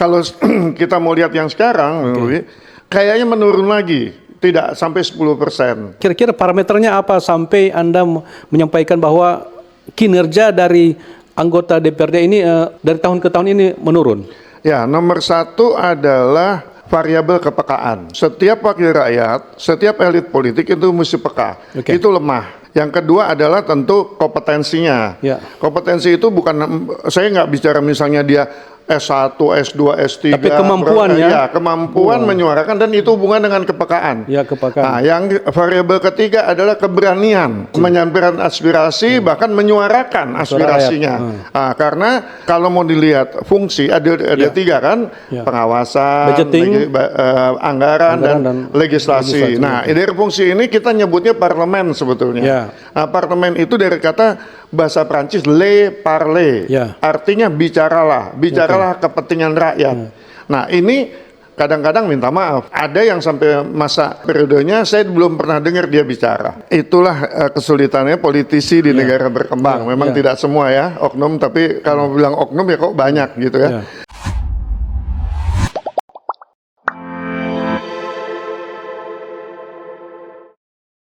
kalau kita mau lihat yang sekarang, kayaknya menurun lagi, tidak sampai 10%. Kira-kira parameternya apa sampai Anda menyampaikan bahwa kinerja dari anggota DPRD ini dari tahun ke tahun ini menurun? Ya, nomor satu adalah variabel kepekaan. Setiap wakil rakyat, setiap elit politik itu mesti peka. Itu lemah. Yang kedua adalah tentu kompetensinya. Kompetensi itu bukan, saya nggak bicara misalnya dia S1, S2, S3. Tapi kemampuannya. Ya, kemampuan menyuarakan dan itu hubungan dengan kepekaan. Ya, kepekaan. Nah, yang variabel ketiga adalah keberanian menyampaikan aspirasi, bahkan menyuarakan aspirasinya. Nah, karena kalau mau dilihat fungsi ada tiga kan, pengawasan, budgeting, anggaran dan legislasi. Nah, dari fungsi ini kita nyebutnya parlemen sebetulnya. Nah, parlemen itu dari kata bahasa Prancis le parler, artinya bicaralah kepentingan rakyat. Nah, ini kadang-kadang minta maaf, ada yang sampai masa periodenya saya belum pernah dengar dia bicara. Itulah kesulitannya politisi di negara berkembang. Memang tidak semua ya oknum, tapi kalau bilang oknum ya kok banyak gitu ya.